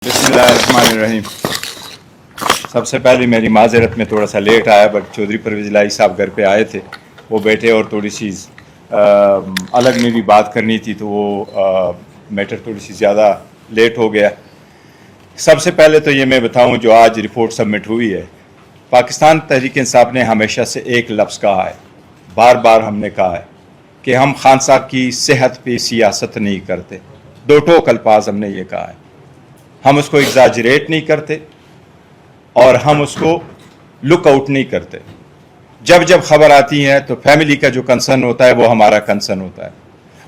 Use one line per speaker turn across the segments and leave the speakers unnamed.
बिस्मिल्लाहिर्रहमानिर्रहीम। सबसे पहले मेरी माजरत में थोड़ा सा लेट आया, बट चौधरी परवेज़ इलाही साहब घर पे आए थे, वो बैठे और थोड़ी सी अलग में भी बात करनी थी, तो वो मैटर थोड़ी सी ज़्यादा लेट हो गया। सबसे पहले तो ये मैं बताऊं, जो आज रिपोर्ट सबमिट हुई है, पाकिस्तान तहरीक इंसाफ ने हमेशा से एक लफ्ज़ कहा है, बार बार हमने कहा है कि हम खान साहब की सेहत पे सियासत नहीं करते। दो टोक अल्फाज हमने ये कहा है। हम उसको एग्जाजरेट नहीं करते और हम उसको लुक आउट नहीं करते। जब जब खबर आती है तो फैमिली का जो कंसर्न होता है वो हमारा कंसर्न होता है,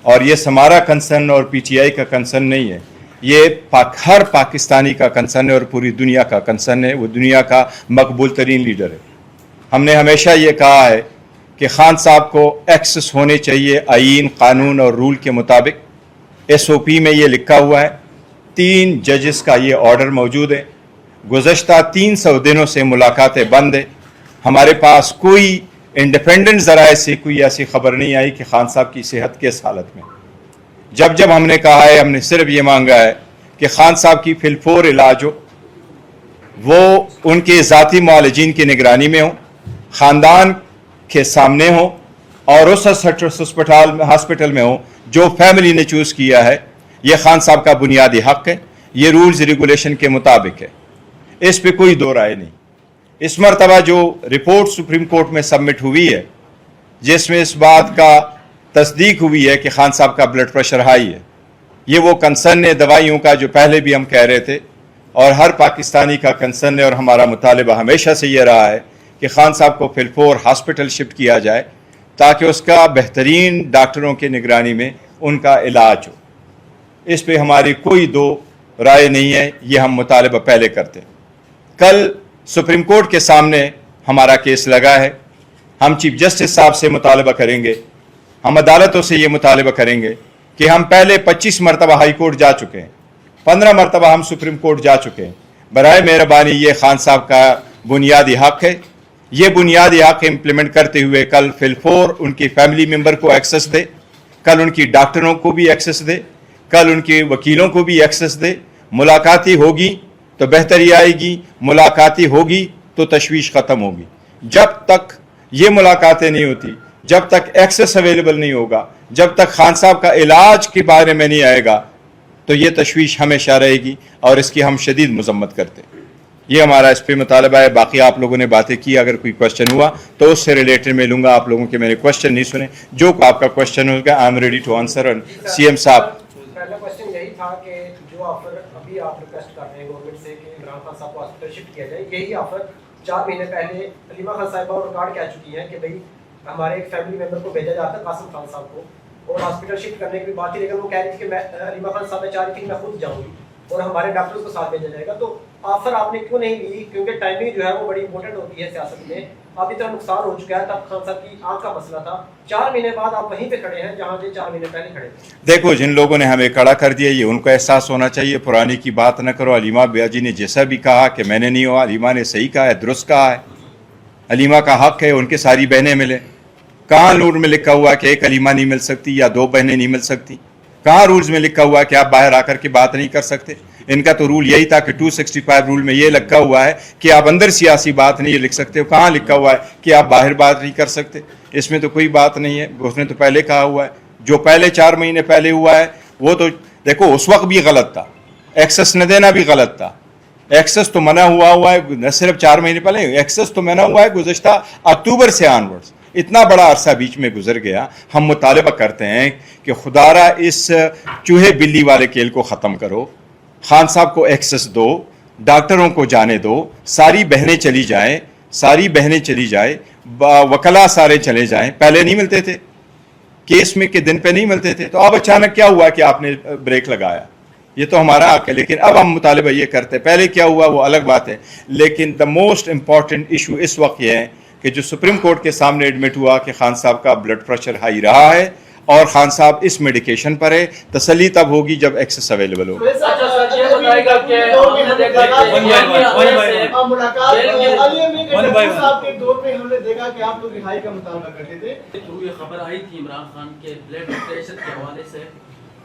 और ये हमारा कंसर्न और पीटीआई का कंसर्न नहीं है, ये हर पाकिस्तानी का कंसर्न है और पूरी दुनिया का कंसर्न है। वो दुनिया का मकबूल तरीन लीडर है। हमने हमेशा ये कहा है कि खान साहब को एक्सेस होने चाहिए आईन, कानून और रूल के मुताबिक। SOP में ये लिखा हुआ है, 3 जजेस का ये ऑर्डर मौजूद है। गुज़श्ता 300 दिनों से मुलाकातें बंद है। हमारे पास कोई इंडिपेंडेंट ज़राए से कोई ऐसी खबर नहीं आई कि खान साहब की सेहत किस हालत में। जब जब हमने कहा है, हमने सिर्फ ये मांगा है कि खान साहब की फिलफोर इलाज हो, वो उनके ज़ाती मुआलिजीन की निगरानी में हो, ख़ानदान के सामने हो और उस हॉस्पिटल में हो जो फैमिली ने चूज़ किया है। ये खान साहब का बुनियादी हक है, ये रूल्स रेगुलेशन के मुताबिक है, इस पे कोई दो राय नहीं। इस मरतबा जो रिपोर्ट सुप्रीम कोर्ट में सबमिट हुई है, जिसमें इस बात का तस्दीक हुई है कि खान साहब का ब्लड प्रेशर हाई है, ये वो कंसर्न है दवाइयों का जो पहले भी हम कह रहे थे और हर पाकिस्तानी का कंसर्न है। और हमारा मुतालिबा हमेशा से ये रहा है कि खान साहब को फिलफोर हॉस्पिटल शिफ्ट किया जाए ताकि उसका बेहतरीन डॉक्टरों की निगरानी में उनका इलाज हो। इस पे हमारी कोई दो राय नहीं है, ये हम मुतालिबा पहले करते हैं। कल सुप्रीम कोर्ट के सामने हमारा केस लगा है। हम चीफ जस्टिस साहब से मुतालिबा करेंगे, हम अदालतों से ये मुतालिबा करेंगे कि हम पहले 25 मरतबा हाई कोर्ट जा चुके हैं, 15 मरतबा हम सुप्रीम कोर्ट जा चुके हैं। बराए मेहरबानी ये खान साहब का बुनियादी हक है, ये बुनियादी हक इम्प्लीमेंट करते हुए कल फिलफोर उनकी फैमिली मेम्बर को एक्सेस दे, कल उनकी डॉक्टरों को भी एक्सेस दे, कल उनके वकीलों को भी एक्सेस दे। मुलाकाती होगी तो बेहतरी आएगी, मुलाकाती होगी तो तशवीश ख़त्म होगी। जब तक ये मुलाकातें नहीं होती, जब तक एक्सेस अवेलेबल नहीं होगा, जब तक खान साहब का इलाज के बारे में नहीं आएगा, तो ये तशवीश हमेशा रहेगी और इसकी हम शदीद मजम्मत करते हैं। ये हमारा इस पर मुतालबा है। बाकी आप लोगों ने बातें की, अगर कोई क्वेश्चन हुआ तो उससे रिलेटेड मैं लूँगा। आप लोगों के मैंने क्वेश्चन नहीं सुने, जो आपका क्वेश्चन होगा I am ready to answer. CM साहब,
पहला क्वेश्चन यही था कि जो ऑफर अभी आप रिक्वेस्ट कर रहे हैं गवर्नमेंट से कि इमरान खान साहब को हॉस्पिटल शिफ्ट किया जाए, यही ऑफर 4 महीने पहले हलीमा खान साहिबा और रिकॉर्ड कह चुकी है कि भाई हमारे एक फैमिली मेंबर को भेजा जाता है कासिम खान साहब को, और हॉस्पिटल शिफ्ट करने की बात थी, लेकिन वो कह रही थी कि मैं हलीमा खान साहब चाह रही थी मैं खुद जाऊँगी और हमारे डॉक्टर्स को साथ भेजा जाएगा। तो ऑफर आपने क्यों नहीं ली? क्योंकि टाइमिंग जो है वो बड़ी इंपॉर्टेंट होती है सियासत में। अभी तो नुकसान हो चुका है, तब खान साहब की आंख का मसला था। 4 महीने बाद आप वहीं पे खड़े हैं जहां से 4 महीने पहले खड़े थे।
देखो, जिन लोगों ने हमें खड़ा कर दिया, ये उनको एहसास होना चाहिए। पुरानी की बात न करो। हलीमा बिया जी ने जैसा भी कहा कि मैंने नहीं हुआ, हलीमा ने सही कहा है, दुरुस्त कहा है। हलीमा का हक है उनके सारी बहनें मिले। कहाँ रूल में लिखा हुआ है कि एक हलीमा नहीं मिल सकती या 2 बहनें नहीं मिल सकती? कहाँ रूल्स में लिखा हुआ है कि आप बाहर आकर के बात नहीं कर सकते? इनका तो रूल यही था कि 265 रूल में ये लिखा हुआ है कि आप अंदर सियासी बात नहीं लिख सकते हो। कहाँ लिखा हुआ है कि आप बाहर बात नहीं कर सकते? इसमें तो कोई बात नहीं है। उसने तो पहले कहा हुआ है, जो पहले 4 महीने पहले हुआ है वो तो देखो उस वक्त भी गलत था, एक्सेस न देना भी गलत था। एक्सेस तो मना हुआ है, न सिर्फ 4 महीने पहले, एक्सेस तो मना हुआ है गुज़श्ता अक्टूबर से ऑनवर्ड्स। इतना बड़ा अरसा बीच में गुजर गया। हम मुतालिबा करते हैं कि खुदारा इस चूहे बिल्ली वाले खेल को ख़त्म करो, खान साहब को एक्सेस दो, डॉक्टरों को जाने दो, सारी बहनें चली जाएं, सारी बहनें चली जाए, वकला सारे चले जाएं। पहले नहीं मिलते थे, केस में के दिन पे नहीं मिलते थे, तो अब अचानक क्या हुआ कि आपने ब्रेक लगाया? ये तो हमारा हक है, लेकिन अब हम मुतालिबा ये करते। पहले क्या हुआ वो अलग बात है, लेकिन द मोस्ट इम्पॉर्टेंट इशू इस वक्त ये है कि जो सुप्रीम कोर्ट के सामने एडमिट हुआ कि खान साहब का ब्लड प्रेशर हाई रहा है और खान साहब इस मेडिकेशन पर है। तसल्ली तब होगी जब एक्सेस अवेलेबल हो।
खबर आई थी इमरान खान के ब्लड प्रेशर के हवाले से,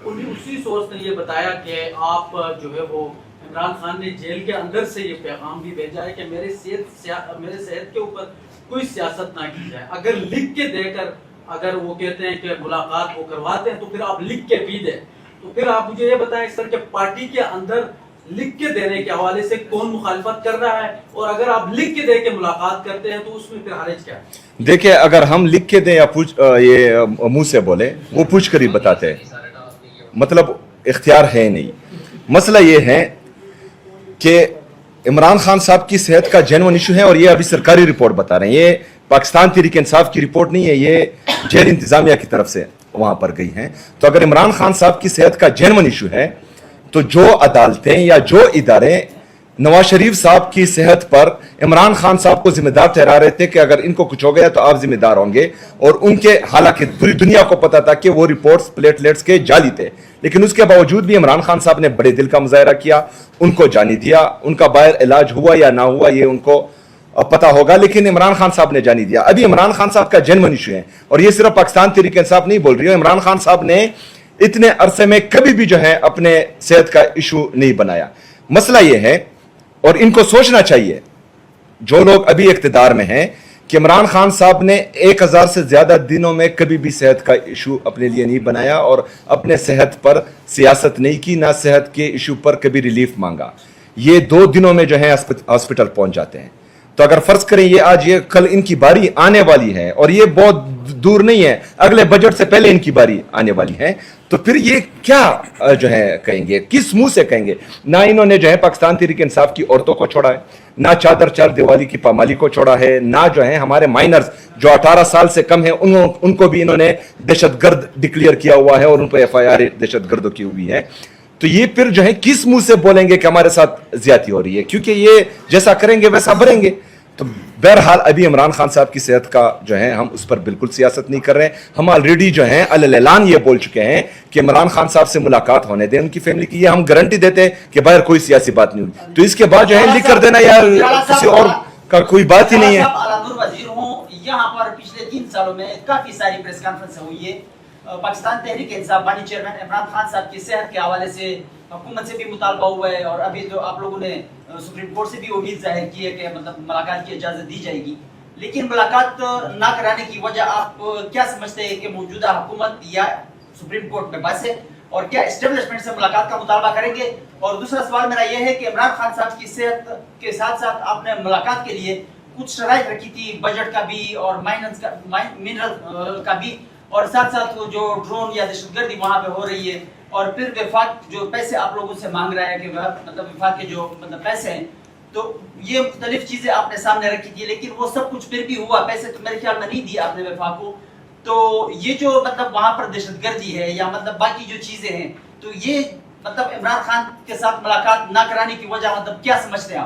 उसी सोर्स ने ये बताया कि आप जो है वो عمران خان نے جیل کے اندر سے یہ پیغام بھی بھیجا ہے کہ میرے صحت کے اوپر کوئی سیاست نہ کی جائے. اگر لکھ کے دے کر اگر وہ کہتے ہیں کہ ملاقات وہ کرواتے ہیں تو پھر آپ لکھ کے بھی دیں. تو پھر آپ مجھے یہ بتائیں سر کہ پارٹی کے اندر لکھ کے دینے کے حوالے سے کون مخالفت کر رہا ہے, اور اگر آپ لکھ کے دے کے ملاقات کرتے ہیں تو اس میں پھر حرج کیا ہے؟
دیکھیں, اگر ہم لکھ کے دیں یا یہ منہ سے بولے, وہ پوچھ کر ہی بتاتے ہیں, مطلب اختیار ہے نہیں. مسئلہ یہ ہے کہ عمران خان صاحب کی صحت کا جینوئن ایشو ہے, اور یہ ابھی سرکاری رپورٹ بتا رہے ہیں, یہ پاکستان تحریک انصاف کی رپورٹ نہیں ہے, یہ جیل انتظامیہ کی طرف سے وہاں پر گئی ہیں. تو اگر عمران خان صاحب کی صحت کا جینوئن ایشو ہے تو جو عدالتیں یا جو ادارے نواز شریف صاحب کی صحت پر عمران خان صاحب کو ذمہ دار ٹھہرا رہے تھے کہ اگر ان کو کچھ ہو گیا تو آپ ذمہ دار ہوں گے, اور ان کے حالانکہ پوری دنیا کو پتا تھا کہ وہ رپورٹس پلیٹلیٹس کے جعلی تھے, لیکن اس کے باوجود بھی عمران خان صاحب نے بڑے دل کا مظاہرہ کیا, ان کو جانی دیا. ان کا باہر علاج ہوا یا نہ ہوا یہ ان کو پتا ہوگا, لیکن عمران خان صاحب نے جانی دیا. ابھی عمران خان صاحب کا جینوئن ایشو ہے, اور یہ صرف پاکستان تحریک انصاف نہیں بول رہی ہے, عمران خان صاحب نے اتنے عرصے میں کبھی بھی جو ہے اپنے صحت کا ایشو نہیں بنایا. مسئلہ یہ ہے, اور ان کو سوچنا چاہیے جو لوگ ابھی اقتدار میں ہیں, کہ عمران خان صاحب نے 1000 سے زیادہ دنوں میں کبھی بھی صحت کا ایشو اپنے لیے نہیں بنایا, اور اپنے صحت پر سیاست نہیں کی, نہ صحت کے ایشو پر کبھی ریلیف مانگا. یہ 2 دنوں میں جو ہے ہاسپٹل پہنچ جاتے ہیں. تو اگر فرض کریں یہ آج یہ کل ان کی باری آنے والی ہے, اور یہ بہت دور نہیں ہے, اگلے بجٹ سے پہلے ان کی باری آنے والی ہے, تو پھر یہ کیا جو ہے کہیں گے, کس منہ سے کہیں گے؟ نہ انہوں نے جو ہے پاکستان تحریک انصاف کی عورتوں کو چھوڑا ہے, نہ چادر چار دیوالی کی پامالی کو چھوڑا ہے, نہ جو ہے ہمارے مائنرز جو 18 سال سے کم ہیں ان کو بھی انہوں نے دہشت گرد ڈکلیئر کیا ہوا ہے, اور ان پہ FIR دہشت گردوں کی ہوئی ہے. تو یہ پھر جو ہے کس منہ سے بولیں گے کہ ہمارے ساتھ زیادتی ہو رہی ہے, کیونکہ یہ جیسا کریں گے ویسا بھریں گے. تو بہرحال ابھی عمران خان صاحب کی صحت کا جو ہے ہم اس پر بالکل سیاست نہیں کر رہے ہیں. ہم آلریڈی جو ہیں اعلان یہ بول چکے ہیں کہ عمران خان صاحب سے ملاقات ہونے دیں, ان کی فیملی کی, یہ ہم گارنٹی دیتے ہیں کہ باہر کوئی سیاسی بات نہیں ہوگی. تو اس کے بعد جو ہے لکھ کر دینا یار کسی اور کا کوئی بات ہی نہیں ہے.
وزیر ہوں, یہاں پر پچھلے 3 سالوں میں کافی ساری پریس کانفرنس ہوئی ہے. پاکستان تحریک انصاف بانی چیئرمین عمران خان صاحب کی صحت کے حوالے سے حکومت سے بھی مطالبہ ہوا ہے, اور ابھی تو آپ لوگوں نے سپریم کورٹ سے بھی امید ظاہر کی ہے کہ مطلب ملاقات کی اجازت دی جائے گی. لیکن ملاقات نہ کرانے کی وجہ آپ کیا سمجھتے ہیں کہ موجودہ حکومت یا سپریم کورٹ میں بس ہے, اور کیا اسٹیبلشمنٹ سے ملاقات کا مطالبہ کریں گے؟ اور دوسرا سوال میرا یہ ہے کہ عمران خان صاحب کی صحت کے ساتھ ساتھ آپ نے ملاقات کے لیے کچھ شرائط رکھی تھی, بجٹ کا بھی اور منرل کا بھی, اور ساتھ ساتھ جو ڈرون یا دہشت گردی وہاں پہ ہو رہی ہے, اور پھر وفاق جو پیسے آپ لوگوں سے مانگ رہا ہے کہ مطلب وفاق کے جو مطلب پیسے ہیں, تو یہ مختلف چیزیں آپ نے سامنے رکھی تھی, لیکن وہ سب کچھ پھر بھی ہوا, پیسے تو میرے خیال میں نہیں دیے آپ نے وفاق کو. تو یہ جو مطلب وہاں پر دہشت گردی ہے یا مطلب باقی جو چیزیں ہیں, تو یہ مطلب عمران خان کے ساتھ ملاقات نہ کرانے کی وجہ مطلب کیا سمجھتے ہیں آپ؟